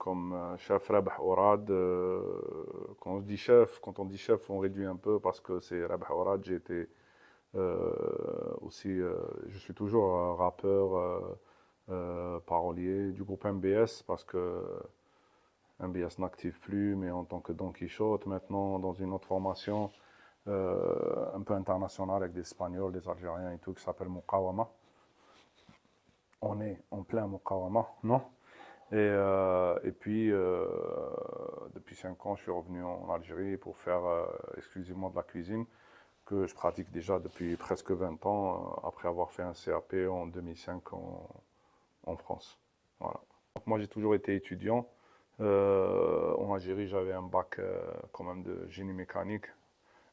comme chef Rabah Orad. Quand on dit chef, on réduit un peu parce que c'est Rabah Orad. J'ai été aussi, je suis toujours rappeur, parolier du groupe MBS parce que MBS n'active plus, mais en tant que Don Quichotte maintenant dans une autre formation un peu internationale avec des Espagnols, des Algériens et tout qui s'appelle Muqawama. On est en plein Muqawama, non? Et puis, depuis 5 ans, je suis revenu en Algérie pour faire exclusivement de la cuisine que je pratique déjà depuis presque 20 ans, après avoir fait un CAP en 2005 en France. Voilà. Donc moi, j'ai toujours été étudiant. En Algérie, j'avais un bac quand même de génie mécanique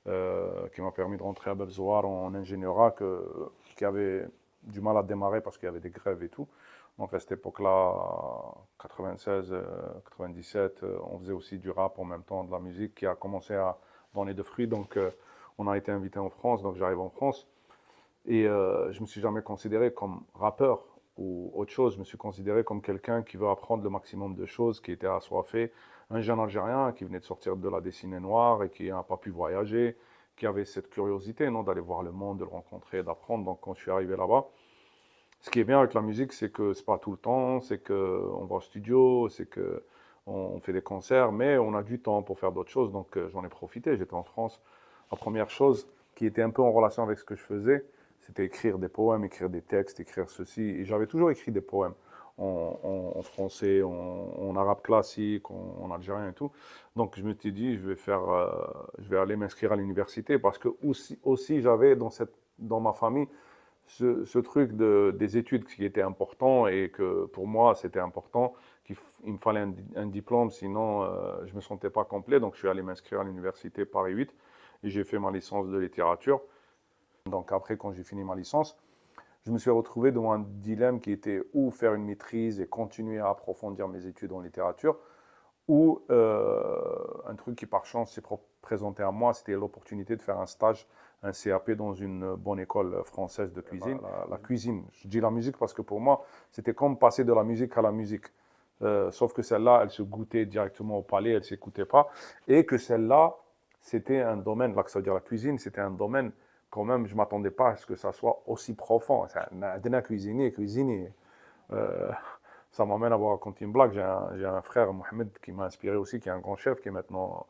qui m'a permis de rentrer à Belzoar en ingénierat qui avait du mal à démarrer parce qu'il y avait des grèves et tout. Donc à cette époque-là, 96, 97, on faisait aussi du rap en même temps, de la musique qui a commencé à donner de fruits. Donc on a été invité en France, donc j'arrive en France. Et je me suis jamais considéré comme rappeur ou autre chose. Je me suis considéré comme quelqu'un qui veut apprendre le maximum de choses, qui était assoiffé. Un jeune Algérien qui venait de sortir de la dessinée noire et qui n'a pas pu voyager, qui avait cette curiosité, non, d'aller voir le monde, de le rencontrer, d'apprendre. Donc quand je suis arrivé là-bas, ce qui est bien avec la musique, c'est que c'est pas tout le temps, c'est que on va au studio, c'est que on fait des concerts, mais on a du temps pour faire d'autres choses. Donc j'en ai profité. J'étais en France. La première chose qui était un peu en relation avec ce que je faisais, c'était écrire des poèmes, écrire des textes, écrire ceci. Et j'avais toujours écrit des poèmes en français, en arabe classique, en algérien et tout. Donc je me suis dit, je vais aller m'inscrire à l'université parce que aussi j'avais dans ma famille ce truc des études qui était important et que pour moi c'était important, qu'il me fallait un diplôme, sinon je ne me sentais pas complet. Donc je suis allé m'inscrire à l'université Paris 8 et j'ai fait ma licence de littérature. Donc après, quand j'ai fini ma licence, je me suis retrouvé devant un dilemme qui était ou faire une maîtrise et continuer à approfondir mes études en littérature, ou un truc qui par chance s'est présenté à moi, c'était l'opportunité de faire un stage, un CAP dans une bonne école française de cuisine. La cuisine, je dis la musique parce que pour moi, c'était comme passer de la musique à la musique. Sauf que celle-là, elle se goûtait directement au palais, elle ne s'écoutait pas. Et que celle-là, c'était un domaine, là, que ça veut dire la cuisine, c'était un domaine, quand même, je ne m'attendais pas à ce que ça soit aussi profond. C'est un cuisinier. Euh, Ça m'amène à vous raconter une blague. J'ai un frère, Mohamed, qui m'a inspiré aussi, qui est un grand chef, qui est maintenant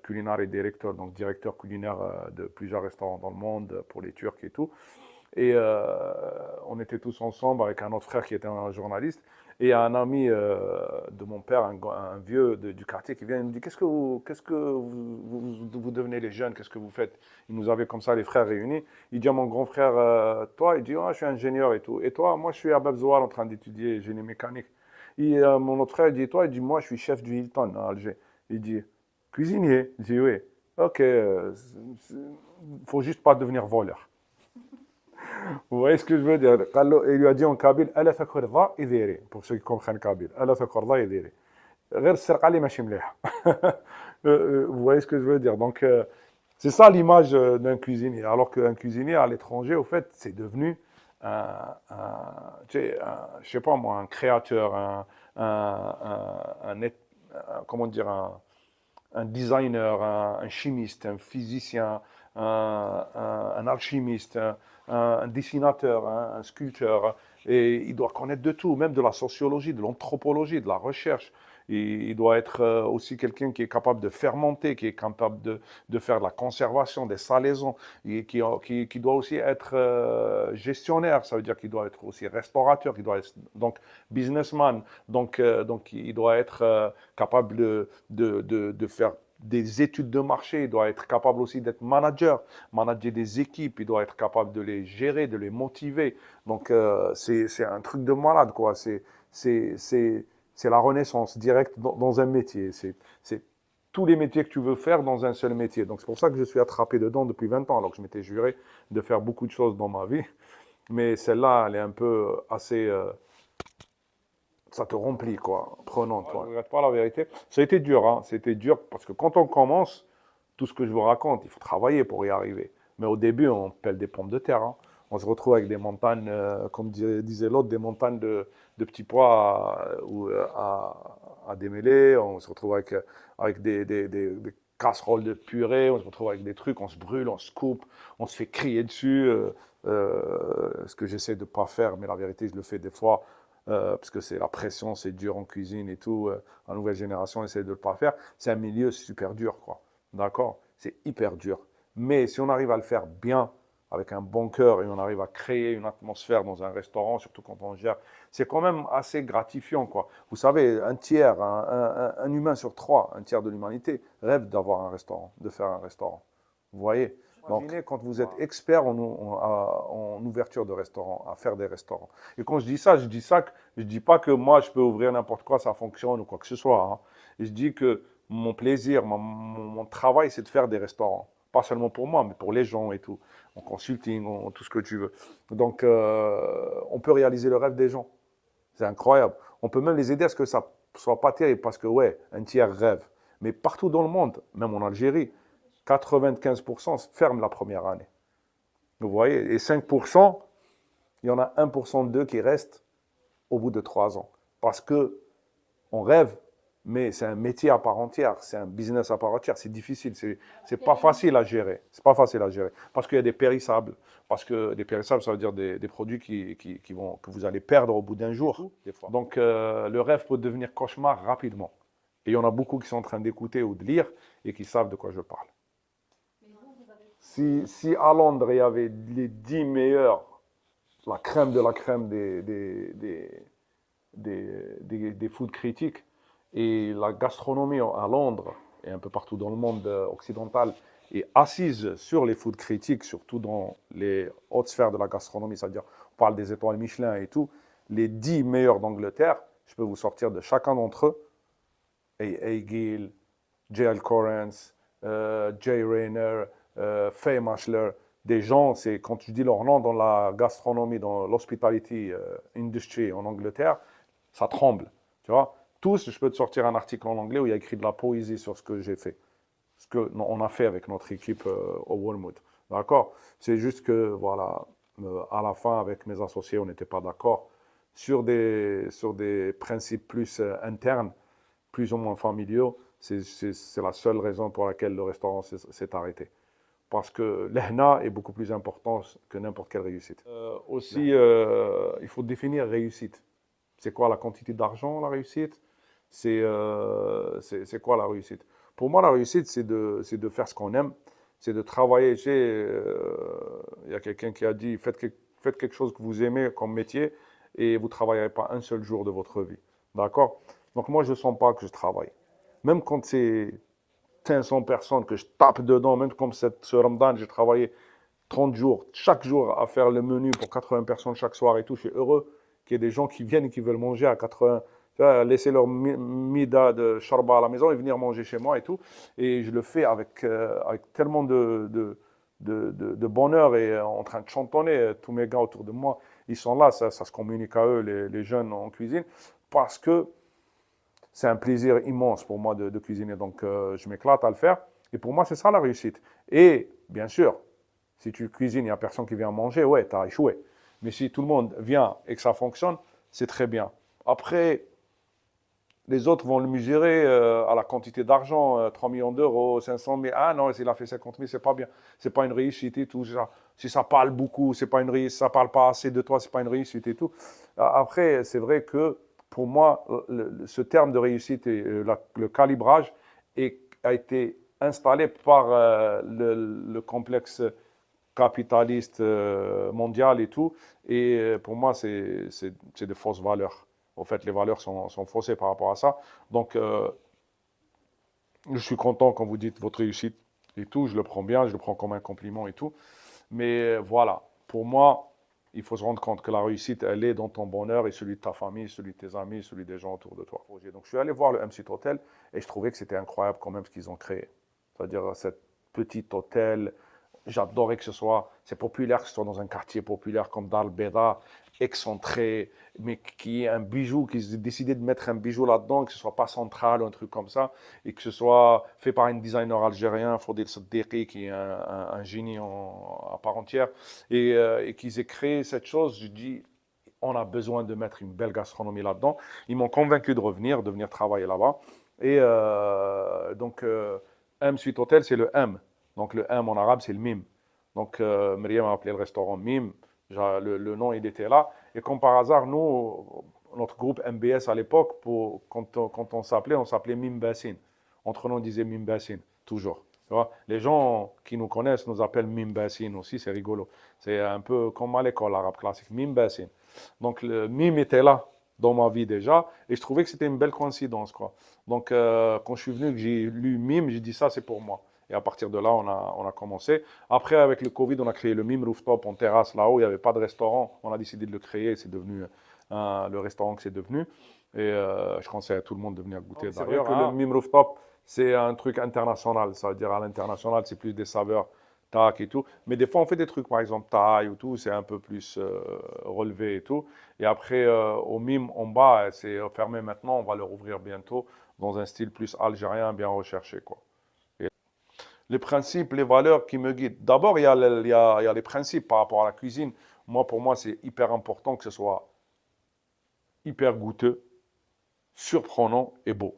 culinaire et directeur, donc directeur culinaire de plusieurs restaurants dans le monde pour les Turcs et tout. Et on était tous ensemble avec un autre frère qui était un journaliste. Et il y a un ami de mon père, un vieux du quartier, qui vient et nous dit, qu'est-ce que vous devenez les jeunes, qu'est-ce que vous faites? Il nous avait comme ça, les frères réunis. Il dit à mon grand frère, toi, il dit, oh, je suis ingénieur et tout. Et toi, moi, je suis à Babzoar en train d'étudier génie mécanique. Et mon autre frère, il dit, toi, il dit, moi, je suis chef du Hilton à Alger. Il dit, cuisinier? Il dit, oui. Ok, faut juste pas devenir voleur. Vous voyez ce que je veux dire? Il lui a dit en kabyle, ألا تكر ضا يديري. Pour ceux qui comprennent kabyle. ألا تكر ضا يديري. غير السرقة اللي ماشي مليحة. Vous voyez ce que je veux dire? Donc, c'est ça l'image d'un cuisinier. Alors qu'un cuisinier à l'étranger, au fait, c'est devenu tu sais, je sais pas moi, un créateur, comment dire, un designer, un chimiste, un physicien, un alchimiste, un dessinateur, un sculpteur. Et il doit connaître de tout, même de la sociologie, de l'anthropologie, de la recherche. Et il doit être aussi quelqu'un qui est capable de fermenter, qui est capable de faire de la conservation, des salaisons, et qui doit aussi être gestionnaire, ça veut dire qu'il doit être aussi restaurateur, qu'il doit être donc businessman, donc il doit être capable de faire des études de marché, il doit être capable aussi d'être manager, manager des équipes, il doit être capable de les gérer, de les motiver. Donc c'est un truc de malade, quoi. C'est la renaissance directe dans un métier. C'est tous les métiers que tu veux faire dans un seul métier. Donc c'est pour ça que je suis attrapé dedans depuis 20 ans, alors que je m'étais juré de faire beaucoup de choses dans ma vie. Mais celle-là, elle est un peu assez... ça te remplit, quoi, prenante. Je ne regrette pas la vérité. Ça a été dur, hein. C'était dur parce que quand on commence, tout ce que je vous raconte, il faut travailler pour y arriver. Mais au début, on pèle des pommes de terre, hein. On se retrouve avec des montagnes, comme disait l'autre, des montagnes de petits pois à démêler, on se retrouve avec des casseroles de purée, on se retrouve avec des trucs, on se brûle, on se coupe, on se fait crier dessus. Ce que j'essaie de ne pas faire, mais la vérité, je le fais des fois, parce que c'est la pression, c'est dur en cuisine et tout. La nouvelle génération essaie de ne pas faire. C'est un milieu super dur, quoi. D'accord? C'est hyper dur. Mais si on arrive à le faire bien, avec un bon cœur, et on arrive à créer une atmosphère dans un restaurant, surtout quand on gère, c'est quand même assez gratifiant, quoi. Vous savez, un tiers, un humain sur trois, un tiers de l'humanité rêve d'avoir un restaurant, de faire un restaurant. Vous voyez? Donc, imaginez quand vous êtes expert en ouverture de restaurant, à faire des restaurants. Et quand je dis ça, je dis pas que moi je peux ouvrir n'importe quoi, ça fonctionne ou quoi que ce soit, hein. Et je dis que mon plaisir, mon travail, c'est de faire des restaurants. Pas seulement pour moi, mais pour les gens et tout. En consulting, en tout ce que tu veux. Donc, on peut réaliser le rêve des gens. C'est incroyable. On peut même les aider à ce que ça soit pas terrible parce que, ouais, un tiers rêve. Mais partout dans le monde, même en Algérie, 95% ferment la première année. Vous voyez, et 5%, il y en a 1% d'eux qui restent au bout de 3 ans. Parce que on rêve, mais c'est un métier à part entière, c'est un business à part entière, c'est difficile, c'est pas facile à gérer. C'est pas facile à gérer. Parce qu'il y a des périssables. Parce que des périssables, ça veut dire des produits que vous allez perdre au bout d'un jour, des fois. Donc, le rêve peut devenir cauchemar rapidement. Et il y en a beaucoup qui sont en train d'écouter ou de lire et qui savent de quoi je parle. Si à Londres, il y avait les 10 meilleurs, la crème de la crème des food critiques, et la gastronomie à Londres et un peu partout dans le monde occidental est assise sur les food critiques, surtout dans les hautes sphères de la gastronomie, c'est-à-dire on parle des étoiles Michelin et tout, les 10 meilleurs d'Angleterre, je peux vous sortir de chacun d'entre eux, A. Gill, J.L. Correns, Jay Rayner, Faye Mashler, des gens, c'est quand tu dis leur nom dans la gastronomie, dans l'hospitality industry en Angleterre, ça tremble, tu vois. Tous, je peux te sortir un article en anglais où il y a écrit de la poésie sur ce que j'ai fait, ce qu'on a fait avec notre équipe au Wormwood, d'accord. C'est juste que, voilà, à la fin, avec mes associés, on n'était pas d'accord sur des principes plus internes, plus ou moins familiaux. C'est la seule raison pour laquelle le restaurant s'est arrêté. Parce que l'EHNA est beaucoup plus important que n'importe quelle réussite. Aussi, il faut définir réussite. C'est quoi la quantité d'argent, la réussite? C'est quoi la réussite? Pour moi, la réussite, c'est de faire ce qu'on aime, c'est de travailler. Il y a quelqu'un qui a dit, faites quelque chose que vous aimez comme métier et vous ne travaillerez pas un seul jour de votre vie. D'accord? Donc moi, je ne sens pas que je travaille. Même quand c'est 500 personnes que je tape dedans, même comme ce Ramadan, j'ai travaillé 30 jours, chaque jour à faire le menu pour 80 personnes chaque soir et tout. Je suis heureux qu'il y ait des gens qui viennent et qui veulent manger à 80, tu vois, laisser leur mida de charba à la maison et venir manger chez moi et tout. Et je le fais avec tellement de bonheur et en train de chantonner. Tous mes gars autour de moi, ils sont là, ça se communique à eux, les jeunes en cuisine, parce que c'est un plaisir immense pour moi de cuisiner. Donc, je m'éclate à le faire. Et pour moi, c'est ça la réussite. Et bien sûr, si tu cuisines, il n'y a personne qui vient manger, ouais, tu as échoué. Mais si tout le monde vient et que ça fonctionne, c'est très bien. Après, les autres vont le mesurer à la quantité d'argent, 3 millions d'euros, 500 000. Ah non, s'il a fait 50 000, c'est pas bien. C'est pas une réussite et tout ça. Si ça parle beaucoup, c'est pas une réussite. Ça parle pas assez de toi, c'est pas une réussite et tout. Après, c'est vrai que pour moi, ce terme de réussite et le calibrage a été installé par le complexe capitaliste mondial et tout. Et pour moi, c'est de fausses valeurs. En fait, les valeurs sont faussées par rapport à ça. Donc, je suis content quand vous dites votre réussite et tout. Je le prends bien, je le prends comme un compliment et tout. Mais voilà, pour moi, il faut se rendre compte que la réussite, elle est dans ton bonheur et celui de ta famille, celui de tes amis, celui des gens autour de toi. Donc, je suis allé voir le M-Suite Hotel et je trouvais que c'était incroyable quand même ce qu'ils ont créé. C'est-à-dire cet petit hôtel. J'adorais que ce soit, c'est populaire, que ce soit dans un quartier populaire comme Dar el-Beda, excentré, mais qui est un bijou, qu'ils aient décidé de mettre un bijou là-dedans, que ce soit pas central ou un truc comme ça, et que ce soit fait par un designer algérien, Fodil Saddiqui, qui est un génie à part entière, et qu'ils aient créé cette chose, je dis, on a besoin de mettre une belle gastronomie là-dedans. Ils m'ont convaincu de venir travailler là-bas. Et donc, M Suite Hotel, c'est le M. Donc, le M en arabe, c'est le mime. Donc, Myriam a appelé le restaurant Mime. Le nom, il était là. Et comme par hasard, nous, notre groupe MBS à l'époque, quand on s'appelait Mime Bassin. Entre nous, on disait Mime Bassin, toujours. Tu vois, les gens qui nous connaissent nous appellent Mime Bassin aussi, c'est rigolo. C'est un peu comme à l'école arabe classique, Mime Bassin. Donc, le Mime était là dans ma vie déjà, et je trouvais que c'était une belle coïncidence, quoi. Donc, quand je suis venu, que j'ai lu Mime, j'ai dit ça, c'est pour moi. Et à partir de là, on a commencé. Après, avec le Covid, on a créé le Mime Rooftop en terrasse, là-haut, il n'y avait pas de restaurant. On a décidé de le créer, c'est devenu le restaurant que c'est devenu. Et je conseille à tout le monde de venir goûter. C'est vrai D'ailleurs, que le Mime Rooftop, c'est un truc international. Ça veut dire à l'international, c'est plus des saveurs tac et tout. Mais des fois, on fait des trucs, par exemple, thaï ou tout, c'est un peu plus relevé et tout. Et après, au Mime, en bas, c'est fermé maintenant, on va le rouvrir bientôt dans un style plus algérien, bien recherché, quoi. Et les principes, les valeurs qui me guident. D'abord, il y a les principes par rapport à la cuisine. Moi, pour moi, c'est hyper important que ce soit hyper goûteux, surprenant et beau.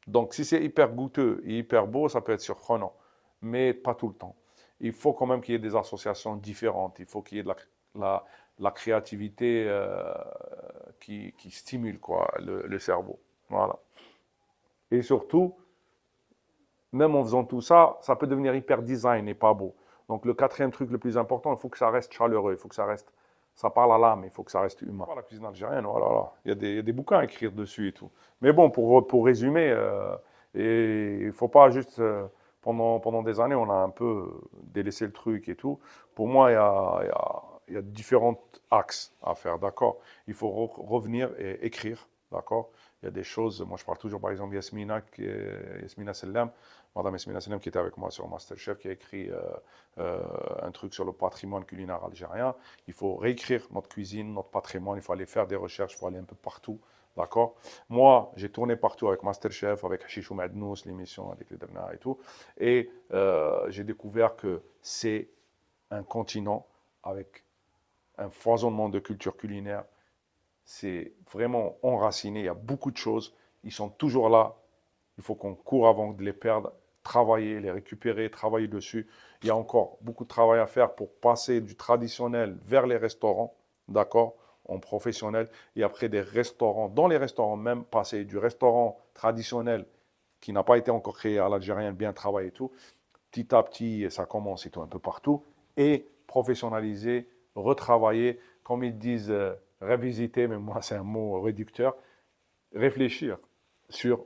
Donc, si c'est hyper goûteux et hyper beau, ça peut être surprenant, mais pas tout le temps. Il faut quand même qu'il y ait des associations différentes. Il faut qu'il y ait la créativité qui stimule quoi, le cerveau. Voilà. Et surtout, même en faisant tout ça, ça peut devenir hyper design et pas beau. Donc, le quatrième truc le plus important, il faut que ça reste chaleureux, il faut que ça reste, ça parle à l'âme, il faut que ça reste humain. La cuisine algérienne, voilà, là. Il y a des bouquins à écrire dessus et tout. Mais bon, pour résumer, et il ne faut pas juste, pendant des années, on a un peu délaissé le truc et tout. Pour moi, il y a différents axes à faire, d'accord? Il faut revenir et écrire, d'accord? Il y a des choses, moi je parle toujours par exemple Yasmina Sellam, Madame Yasmina Sellam qui était avec moi sur Masterchef, qui a écrit un truc sur le patrimoine culinaire algérien. Il faut réécrire notre cuisine, notre patrimoine, il faut aller faire des recherches, il faut aller un peu partout. D'accord? Moi, j'ai tourné partout avec Masterchef, avec Hachishou Madnous, l'émission avec les Derna et tout. Et j'ai découvert que c'est un continent avec un foisonnement de culture culinaire. C'est vraiment enraciné. Il y a beaucoup de choses. Ils sont toujours là. Il faut qu'on court avant de les perdre, travailler, les récupérer, travailler dessus. Il y a encore beaucoup de travail à faire pour passer du traditionnel vers les restaurants, d'accord, en professionnel. Et après des restaurants, dans les restaurants même, passer du restaurant traditionnel qui n'a pas été encore créé à l'algérienne, bien travaillé et tout. Petit à petit, ça commence et tout un peu partout. Et professionnaliser, retravailler, comme ils disent, revisiter, mais moi c'est un mot réducteur, réfléchir sur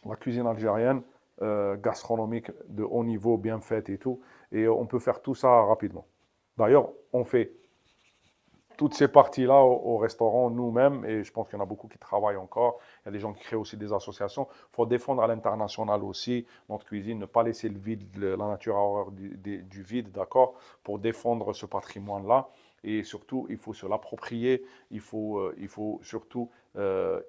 la cuisine algérienne, gastronomique de haut niveau, bien faite et tout. Et on peut faire tout ça rapidement. D'ailleurs, on fait toutes ces parties-là au restaurant nous-mêmes, et je pense qu'il y en a beaucoup qui travaillent encore. Il y a des gens qui créent aussi des associations. Il faut défendre à l'international aussi notre cuisine, ne pas laisser le vide, la nature a horreur du vide, d'accord, pour défendre ce patrimoine-là. Et surtout, il faut se l'approprier. Il faut surtout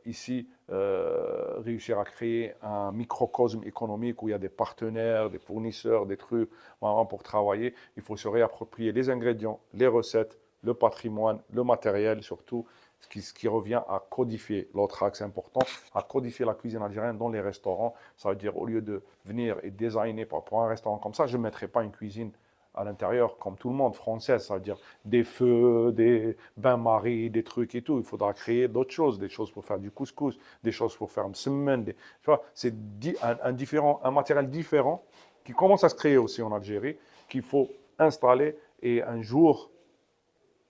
ici réussir à créer un microcosme économique où il y a des partenaires, des fournisseurs, des trucs vraiment pour travailler. Il faut se réapproprier les ingrédients, les recettes, le patrimoine, le matériel surtout, ce qui revient à codifier. L'autre axe important, à codifier la cuisine algérienne dans les restaurants. Ça veut dire, au lieu de venir et designer pour un restaurant comme ça, je ne mettrai pas une cuisine à l'intérieur, comme tout le monde, française, ça veut dire des feux, des bains-maries, des trucs et tout. Il faudra créer d'autres choses, des choses pour faire du couscous, des choses pour faire msemen. Tu vois, c'est un matériel différent qui commence à se créer aussi en Algérie, qu'il faut installer et un jour,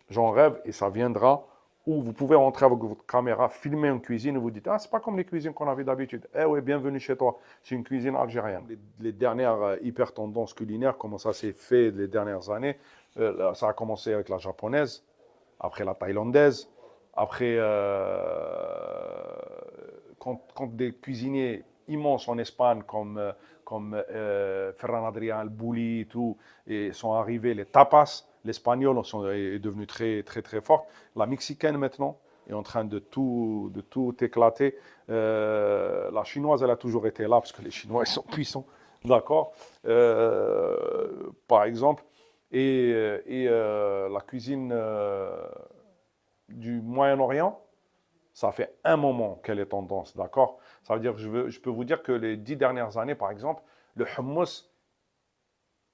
j'en rêve et ça viendra, où vous pouvez rentrer avec votre caméra, filmer une cuisine et vous dites, ah, c'est pas comme les cuisines qu'on avait d'habitude. Eh oui, bienvenue chez toi. C'est une cuisine algérienne. Les dernières hyper tendances culinaires, comment ça s'est fait les dernières années, ça a commencé avec la japonaise, après la thaïlandaise, après, quand des cuisiniers immenses en Espagne comme Ferran Adrià, El Bulli et tout, et sont arrivés, les tapas, l'espagnol est devenu très, très, très fort. La mexicaine maintenant est en train de tout éclater. La chinoise, elle a toujours été là parce que les Chinois, ils sont puissants. D'accord. Par exemple. Et la cuisine du Moyen-Orient, ça fait un moment qu'elle est tendance, d'accord? Ça veut dire que je peux vous dire que les 10 dernières années, par exemple, le hummus,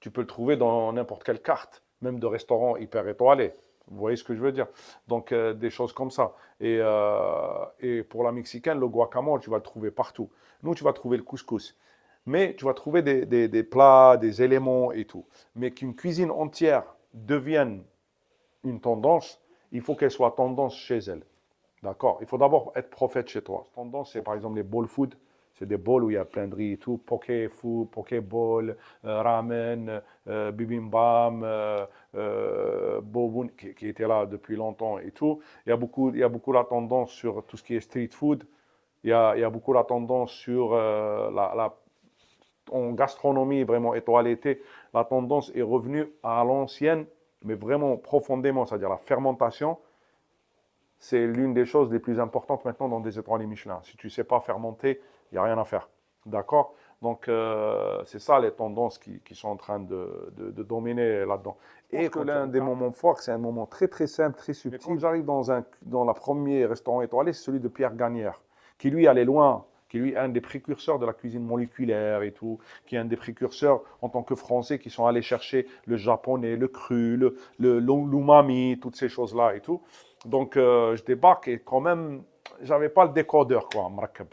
tu peux le trouver dans n'importe quelle carte, même de restaurants hyper étoilés. Vous voyez ce que je veux dire? Donc, des choses comme ça. Et pour la mexicaine, le guacamole, tu vas le trouver partout. Nous, tu vas trouver le couscous. Mais tu vas trouver des plats, des éléments et tout. Mais qu'une cuisine entière devienne une tendance, il faut qu'elle soit tendance chez elle. D'accord? Il faut d'abord être prophète chez toi. Tendance, c'est par exemple les bowl food. C'est des bowls où il y a plein de riz et tout. Poké food, poké bowl, ramen, bibimbap, boboon, qui était là depuis longtemps et tout. Il y a beaucoup la tendance sur tout ce qui est street food. Il y a beaucoup la tendance sur en gastronomie vraiment étoilée. La tendance est revenue à l'ancienne, mais vraiment profondément, c'est-à-dire la fermentation. C'est l'une des choses les plus importantes maintenant dans des étoiles Michelin. Si tu ne sais pas fermenter, il n'y a rien à faire. D'accord? Donc, c'est ça les tendances qui sont en train de dominer là-dedans. Et que l'un des moments forts, c'est un moment très très simple, très subtil. Mais quand j'arrive dans la premier restaurant étoilé, c'est celui de Pierre Gagnère, qui lui allait loin, qui lui est un des précurseurs de la cuisine moléculaire et tout, qui est un des précurseurs en tant que Français qui sont allés chercher le japonais, le cru, l'umami, toutes ces choses-là et tout. Donc, je débarque et quand même, j'avais pas le décodeur, quoi, mrakkab.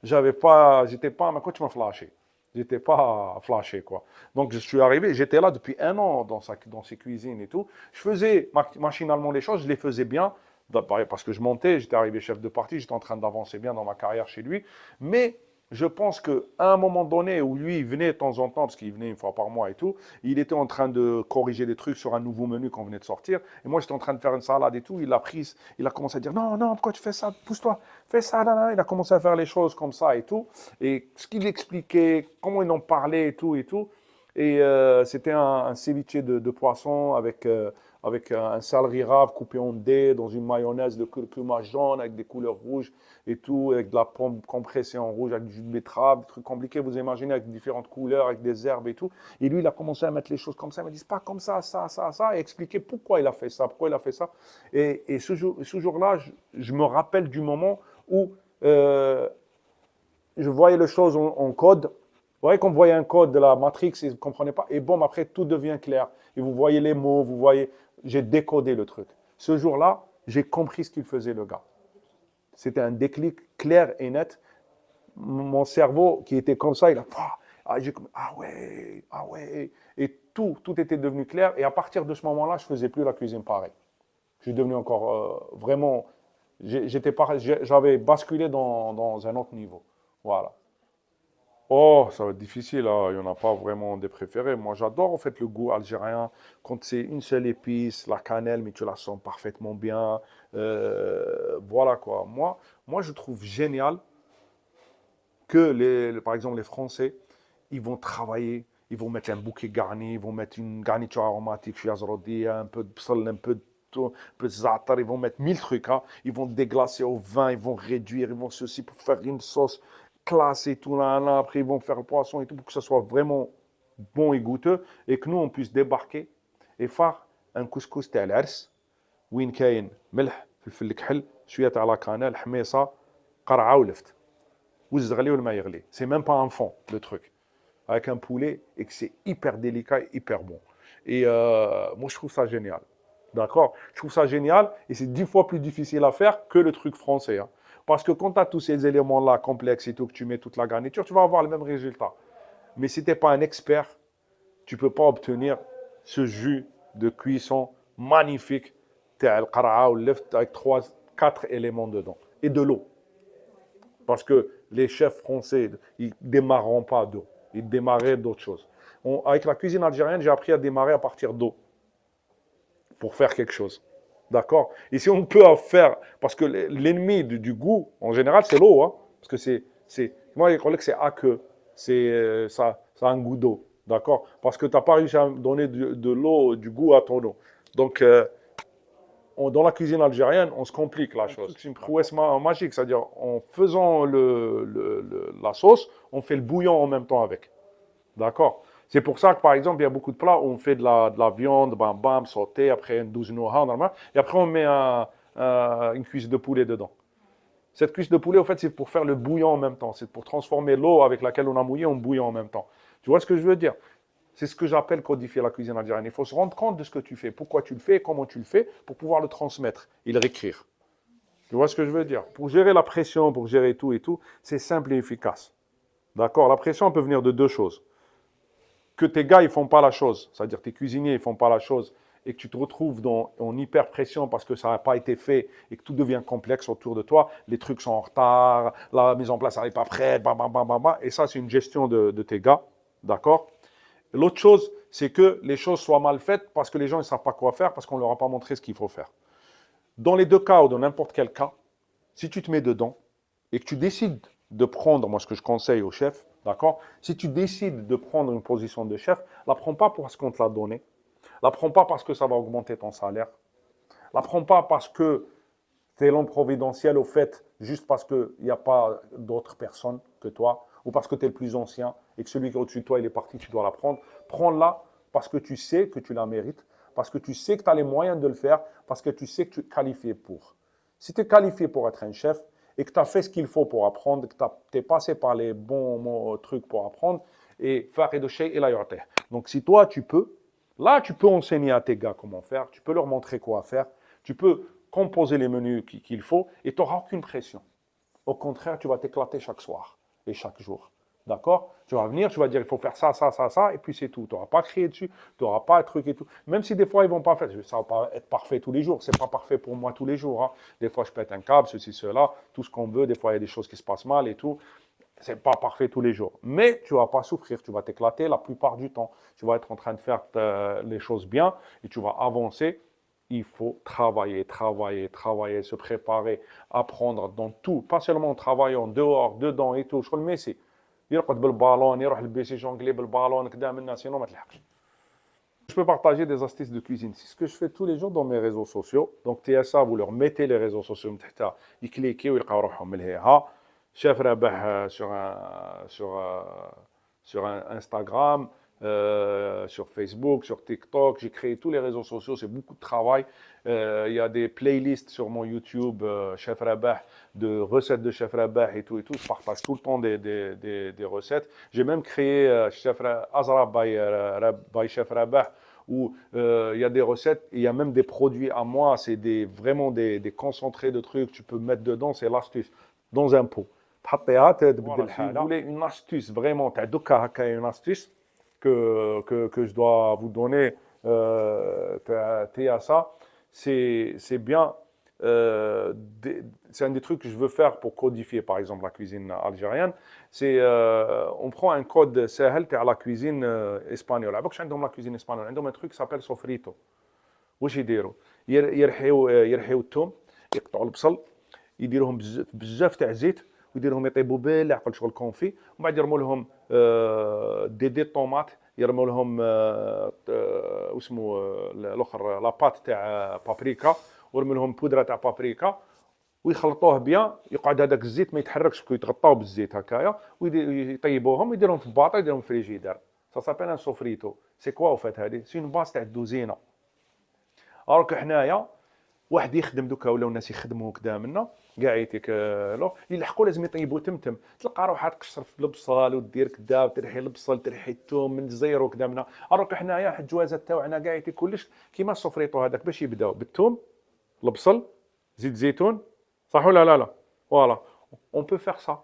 J'étais pas, mais quoi tu m'as flashé? J'étais pas flashé, quoi. Donc, je suis arrivé, j'étais là depuis un an dans ses cuisines et tout. Je faisais machinalement les choses, je les faisais bien, parce que je montais, j'étais arrivé chef de partie, j'étais en train d'avancer bien dans ma carrière chez lui. Mais je pense qu'à un moment donné où lui, il venait de temps en temps, parce qu'il venait une fois par mois et tout, il était en train de corriger des trucs sur un nouveau menu qu'on venait de sortir. Et moi, j'étais en train de faire une salade et tout. Il l'a prise, il a commencé à dire non, non, pourquoi tu fais ça? Pousse-toi, fais ça. Là, là. Il a commencé à faire les choses comme ça et tout. Et ce qu'il expliquait, comment il en parlait et tout et tout. Et c'était un ceviche de poisson avec un céleri rave coupé en dés dans une mayonnaise de curcuma jaune avec des couleurs rouges et tout, avec de la pomme compressée en rouge, avec du jus de betterave, des trucs compliqués, vous imaginez, avec différentes couleurs, avec des herbes et tout. Et lui, il a commencé à mettre les choses comme ça. Il m'a dit, c'est pas comme ça, et expliquer pourquoi il a fait ça, pourquoi il a fait ça. Et ce jour-là, je me rappelle du moment où je voyais les choses en code. Vous voyez qu'on voyait un code de la Matrix et vous ne comprenez pas. Et bon, après, tout devient clair. Et vous voyez les mots, vous voyez. J'ai décodé le truc. Ce jour-là, j'ai compris ce qu'il faisait, le gars. C'était un déclic clair et net. Mon cerveau, qui était comme ça, il a. Ah ouais, ah ouais. Et tout était devenu clair. Et à partir de ce moment-là, je ne faisais plus la cuisine pareil. Je suis devenu encore vraiment. J'avais basculé dans un autre niveau. Voilà. Oh, ça va être difficile, hein. Il n'y en a pas vraiment des préférés. Moi, j'adore en fait le goût algérien. Quand c'est une seule épice, la cannelle, mais tu la sens parfaitement bien. Voilà quoi. Moi, je trouve génial que par exemple, les Français, ils vont travailler, ils vont mettre un bouquet garni, ils vont mettre une garniture aromatique, fiazrodi, un peu de psal, un peu de tout, un peu de za'atar, ils vont mettre mille trucs, hein. Ils vont déglacer au vin, ils vont réduire, ils vont ceci pour faire une sauce classée, tout là, là. Après, ils vont faire le poisson et tout pour que ça soit vraiment bon et goûteux et que nous, on puisse débarquer et faire un couscous تاع العرس وين كاين ملح فلفل الكحل شويه تاع لا كانيل حميصه قرعه ولفت والزغلي والماء يغلي. C'est même pas un fond, le truc. Avec un poulet et que c'est hyper délicat et hyper bon. Et moi, je trouve ça génial. D'accord? Je trouve ça génial et c'est 10 fois plus difficile à faire que le truc français, hein. Parce que quand tu as tous ces éléments-là complexes et tout, que tu mets toute la garniture, tu vas avoir le même résultat. Mais si tu n'es pas un expert, tu ne peux pas obtenir ce jus de cuisson magnifique avec 3, 4 éléments dedans. Et de l'eau. Parce que les chefs français, ils ne démarreront pas d'eau. Ils démarraient d'autres choses. Avec la cuisine algérienne, j'ai appris à démarrer à partir d'eau pour faire quelque chose. D'accord? Et si on peut en faire, parce que l'ennemi du goût, en général, c'est l'eau. Hein, parce que moi, je crois que c'est aqueux. Ça a un goût d'eau. D'accord? Parce que tu n'as pas réussi à donner de l'eau, du goût à ton eau. Donc, dans la cuisine algérienne, on se complique la chose. C'est une prouesse magique, c'est-à-dire en faisant la sauce, on fait le bouillon en même temps avec. D'accord? C'est pour ça que, par exemple, il y a beaucoup de plats où on fait de la viande, bam, bam, sauté, après une douze noix, normalement, et après on met une cuisse de poulet dedans. Cette cuisse de poulet, en fait, c'est pour faire le bouillon en même temps. C'est pour transformer l'eau avec laquelle on a mouillé en bouillon en même temps. Tu vois ce que je veux dire? C'est ce que j'appelle codifier la cuisine algérienne. Il faut se rendre compte de ce que tu fais, pourquoi tu le fais, comment tu le fais, pour pouvoir le transmettre et le réécrire. Tu vois ce que je veux dire? Pour gérer la pression, pour gérer tout et tout, c'est simple et efficace. D'accord? La pression peut venir de deux choses. Que tes gars, ils font pas la chose, c'est-à-dire tes cuisiniers, ils font pas la chose, et que tu te retrouves en hyper pression parce que ça n'a pas été fait et que tout devient complexe autour de toi, les trucs sont en retard, la mise en place n'est pas prête, bam, bam, bam, bam, bam, et ça, c'est une gestion de tes gars. D'accord? L'autre chose, c'est que les choses soient mal faites parce que les gens ne savent pas quoi faire, parce qu'on ne leur a pas montré ce qu'il faut faire. Dans les deux cas ou dans n'importe quel cas, si tu te mets dedans et que tu décides de prendre, moi ce que je conseille au chef, d'accord? Si tu décides de prendre une position de chef, la prends pas parce qu'on te l'a donné, la prends pas parce que ça va augmenter ton salaire, la prends pas parce que c'est l'homme providentiel au fait, juste parce qu'il n'y a pas d'autres personnes que toi, ou parce que tu es le plus ancien et que celui qui est au-dessus de toi, il est parti, tu dois la prendre. Prends-la parce que tu sais que tu la mérites, parce que tu sais que tu as les moyens de le faire, parce que tu sais que tu es qualifié pour. Si tu es qualifié pour être un chef et que tu as fait ce qu'il faut pour apprendre, que tu es passé par les bons trucs pour apprendre, et faire de chez et la yorte. Donc si toi tu peux, là tu peux enseigner à tes gars comment faire, tu peux leur montrer quoi faire, tu peux composer les menus qu'il faut et tu n'auras aucune pression. Au contraire, tu vas t'éclater chaque soir et chaque jour. D'accord? Tu vas venir, tu vas dire il faut faire ça, ça, ça, ça, et puis c'est tout. Tu n'auras pas crié dessus, tu n'auras pas un truc et tout. Même si des fois ils ne vont pas faire, ça ne va pas être parfait tous les jours. Ce n'est pas parfait pour moi tous les jours. Hein. Des fois je pète un câble, ceci, cela, tout ce qu'on veut. Des fois il y a des choses qui se passent mal et tout. Ce n'est pas parfait tous les jours. Mais tu ne vas pas souffrir, tu vas t'éclater la plupart du temps. Tu vas être en train de faire les choses bien et tu vas avancer. Il faut travailler, travailler, travailler, se préparer, apprendre dans tout. Pas seulement en travaillant dehors, dedans et tout. Je le c'est. يرقد بالبالون يروح البيسي جونغلي بالبالون كدا منا سينو ما تلحقش. Je peux partager des astuces de cuisine. C'est ce que je fais tous les jours dans mes réseaux sociaux. Donc TSA, vous leur mettez les réseaux sociaux من تحتها يكليكي ويلقاو روحهم من لهيها. Chef Rabah sur un Instagram, sur Facebook, sur TikTok. J'ai créé tous les réseaux sociaux, c'est beaucoup de travail. Il y a des playlists sur mon YouTube, Chef Rabah, de recettes de Chef Rabah et tout et tout. Je partage tout le temps des recettes. J'ai même créé Azra by Chef Rabah, où il y a des recettes, il y a même des produits à moi, c'est vraiment des concentrés de trucs, tu peux mettre dedans, c'est l'astuce, dans un pot. Voilà, si vous voulez une astuce, vraiment, une astuce que je dois vous donner, ça, c'est bien, c'est un des trucs que je veux faire pour codifier, par exemple, la cuisine algérienne. C'est, on prend un code سهل à la cuisine espagnole. عندهم la cuisine espagnole, عندهم un truc qui s'appelle sofrito. واش يديروا؟ يرحيو الثوم، يقطعوا البصل، يديروهم بزاف تاع زيت، ويديرهم يطيبوا بالعقل شغل كونفي، ومن بعد يرموا لهم دي طوماط، يرموا لهم واسمو الاخر لاباط تاع بابريكا، ويرموا لهم بودره تاع بابريكا، ويخلطوه بيان، يقعد هذاك الزيت ما يتحركش بكو يتغطاو بالزيت هكايا، ويطيبوهم ويديرهم في باطا يديرهم في فريجيدار. سا سابيل ان سوفريتو. سي كوا او فات هذه؟ سي اون باس تاع الدوزينه. الوغ حنايا واحد يخدم دوكا ولاو الناس يخدموا هكذا منا كاع يتيك اللي يلحقوا لازم يطيبوا تمتم، تلقى روحها تقشر في البصل ودير كذا وترحي البصل ترحي الثوم من الزير وكذا منا. الوغ حنايا الجوازات تاعنا كاع يتيك كلش كيما السوفريتو هذاك باش يبداو بالثوم، البصل، زيت زيتون، صح ولا لا؟ فوالا اون بو فيغ سا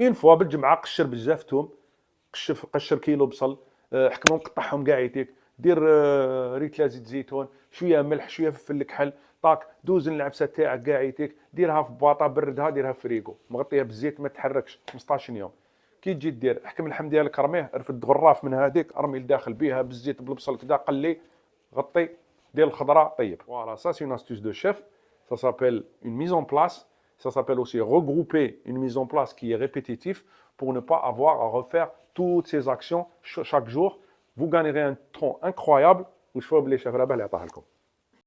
اون فوا بالجمعه. قشر بزاف ثوم، قشر كيلو بصل، حكمهم قطعهم كاع يتيك، دير ريتلا زيت زيتون، شويه ملح، شويه فلفل الكحل، طاك دوز العفسه تاعك كاع يتيك، ديرها في باطا، بردها، ديرها في فريكو، مغطيها بالزيت ما تحركش 15 يوم. كي تجي دير حكم اللحم ديالك، رميه، رفد غراف من هذيك، ارمي لداخل بيها بالزيت بالبصل كذا، قلي، غطي، دير الخضره، طيب. Voilà, ça c'est une astuce de chef. Ça s'appelle une mise en place. Ça s'appelle aussi regrouper une mise en place qui est répétitive pour ne pas avoir à refaire toutes ces actions chaque jour. Vous gagnerez un temps incroyable. وشوفوا بلي شاف رابح اللي عطاها لكم.